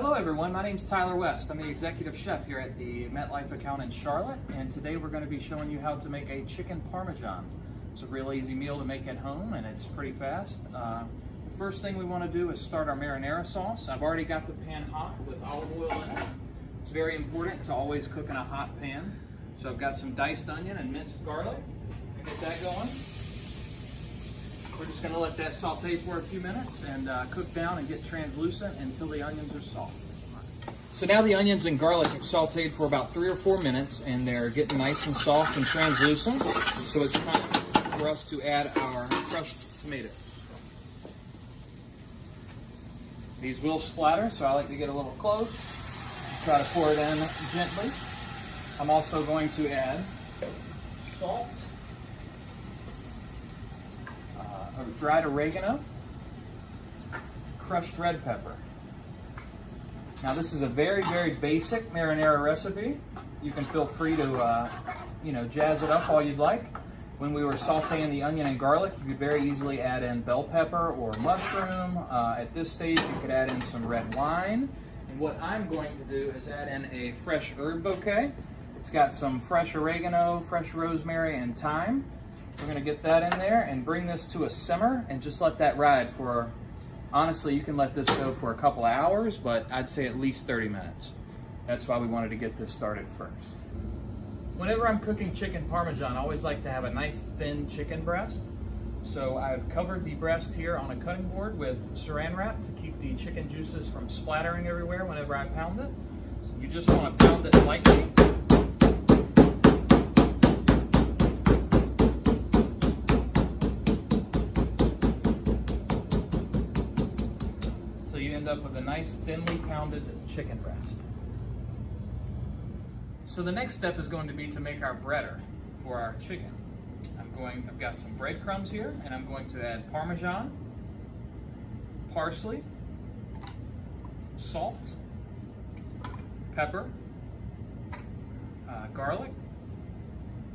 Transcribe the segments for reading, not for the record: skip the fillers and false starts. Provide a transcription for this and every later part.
Hello everyone, my name is Tyler West. I'm the executive chef here at the MetLife account in Charlotte, and today we're going to be showing you how to make a chicken parmesan. It's a real easy meal to make at home and it's pretty fast. The first thing we want to do is start our marinara sauce. I've already got the pan hot with olive oil in it. It's very important to always cook in a hot pan. So I've got some diced onion and minced garlic. Get that going. We're just going to let that saute for a few minutes and cook down and get translucent until the onions are soft. So now the onions and garlic have sauteed for about 3 or 4 minutes and they're getting nice and soft and translucent. So it's time for us to add our crushed tomatoes. These will splatter, so I like to get a little close. Try to pour it in gently. I'm also going to add salt, dried oregano, crushed red pepper. Now this is a very, very basic marinara recipe. You can feel free to, jazz it up all you'd like. When we were sauteing the onion and garlic, you could very easily add in bell pepper or mushroom. At this stage, you could add in some red wine. And what I'm going to do is add in a fresh herb bouquet. It's got some fresh oregano, fresh rosemary, and thyme. We're going to get that in there and bring this to a simmer and just let that ride for, honestly, you can let this go for a couple of hours, but I'd say at least 30 minutes. That's why we wanted to get this started first. Whenever I'm cooking chicken parmesan, I always like to have a nice thin chicken breast. So I've covered the breast here on a cutting board with saran wrap to keep the chicken juices from splattering everywhere whenever I pound it. So you just want to pound it lightly. Up with a nice thinly pounded chicken breast. So the next step is going to be to make our breader for our chicken. I've got some breadcrumbs here, and I'm going to add Parmesan, parsley, salt, pepper, garlic,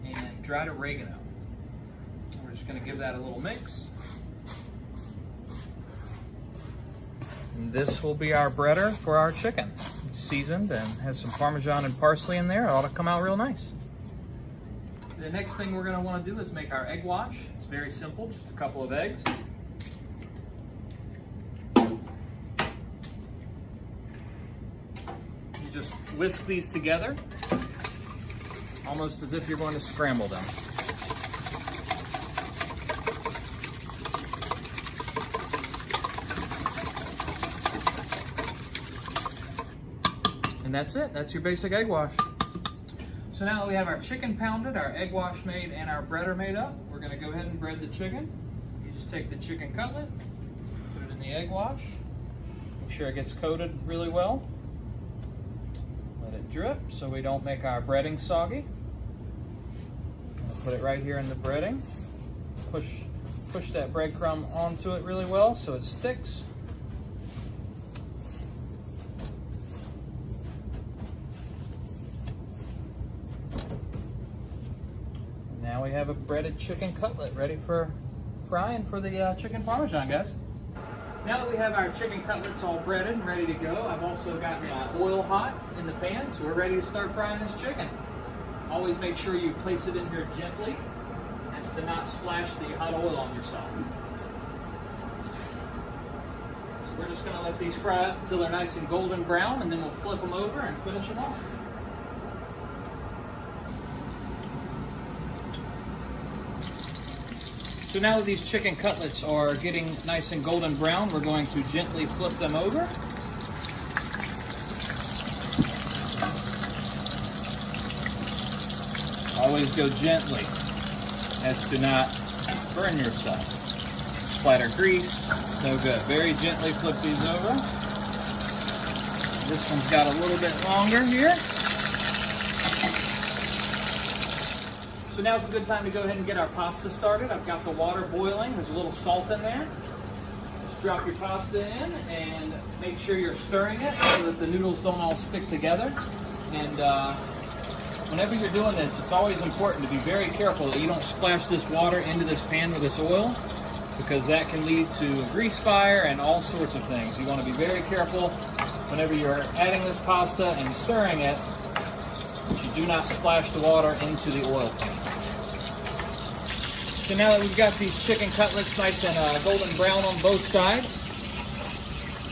and dried oregano. We're just going to give that a little mix. And this will be our breader for our chicken. It's seasoned and has some Parmesan and parsley in there. It ought to come out real nice. The next thing we're going to want to do is make our egg wash. It's very simple, just a couple of eggs. You just whisk these together, almost as if you're going to scramble them. And that's it. That's your basic egg wash. So now that we have our chicken pounded, our egg wash made, and our breader made up, we're going to go ahead and bread the chicken. You just take the chicken cutlet, put it in the egg wash, make sure it gets coated really well. Let it drip so we don't make our breading soggy. Put it right here in the breading. Push that breadcrumb onto it really well so it sticks. Now we have a breaded chicken cutlet ready for frying for the chicken parmesan, guys. Now that we have our chicken cutlets all breaded and ready to go, I've also got oil hot in the pan, so we're ready to start frying this chicken. Always make sure you place it in here gently as to not splash the hot oil on yourself. So we're just going to let these fry up until they're nice and golden brown, and then we'll flip them over and finish them off. So now that these chicken cutlets are getting nice and golden brown, we're going to gently flip them over. Always go gently as to not burn yourself. Splatter grease, no good. Very gently flip these over. This one's got a little bit longer here. So now's a good time to go ahead and get our pasta started. I've got the water boiling. There's a little salt in there. Just drop your pasta in and make sure you're stirring it so that the noodles don't all stick together. And whenever you're doing this, it's always important to be very careful that you don't splash this water into this pan with this oil, because that can lead to a grease fire and all sorts of things. You want to be very careful whenever you're adding this pasta and stirring it, that you do not splash the water into the oil pan. So now that we've got these chicken cutlets nice and golden brown on both sides,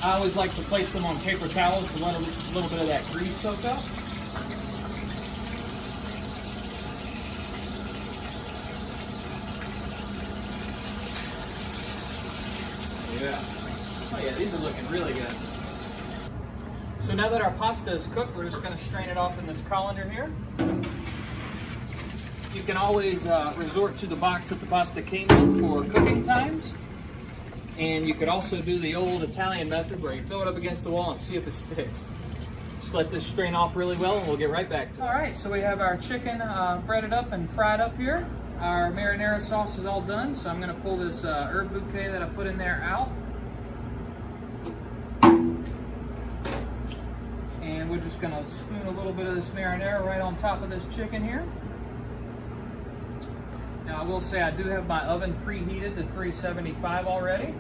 I always like to place them on paper towels to let a little bit of that grease soak up. Yeah. Oh yeah, these are looking really good. So now that our pasta is cooked, we're just going to strain it off in this colander here. You can always resort to the box that the pasta came in for cooking times. And you could also do the old Italian method where you throw it up against the wall and see if it sticks. Just let this strain off really well and we'll get right back to it. All right, so we have our chicken breaded up and fried up here. Our marinara sauce is all done, so I'm gonna pull this herb bouquet that I put in there out. And we're just gonna spoon a little bit of this marinara right on top of this chicken here. Now I will say I do have my oven preheated to 375 already.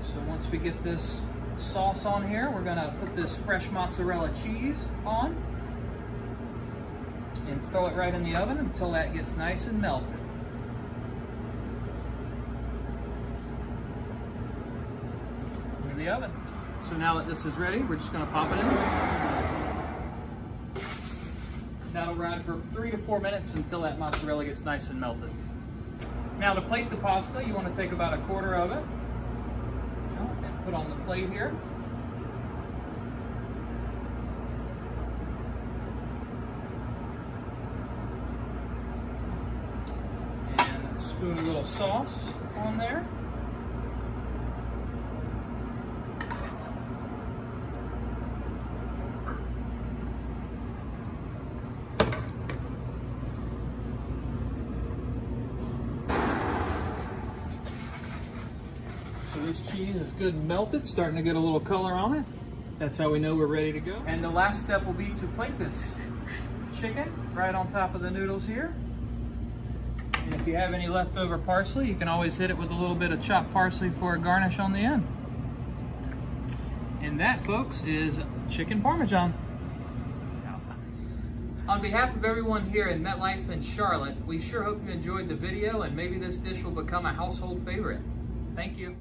So once we get this sauce on here, we're gonna put this fresh mozzarella cheese on and throw it right in the oven until that gets nice and melted. In the oven. So now that this is ready, we're just gonna pop it in. That'll ride for 3 to 4 minutes until that mozzarella gets nice and melted. Now to plate the pasta, you want to take about a quarter of it and put on the plate here. And spoon a little sauce on there. So this cheese is good and melted, starting to get a little color on it. That's how we know we're ready to go. And the last step will be to plate this chicken right on top of the noodles here. And if you have any leftover parsley, you can always hit it with a little bit of chopped parsley for a garnish on the end. And that, folks, is chicken Parmesan. On behalf of everyone here in MetLife and Charlotte, we sure hope you enjoyed the video and maybe this dish will become a household favorite. Thank you.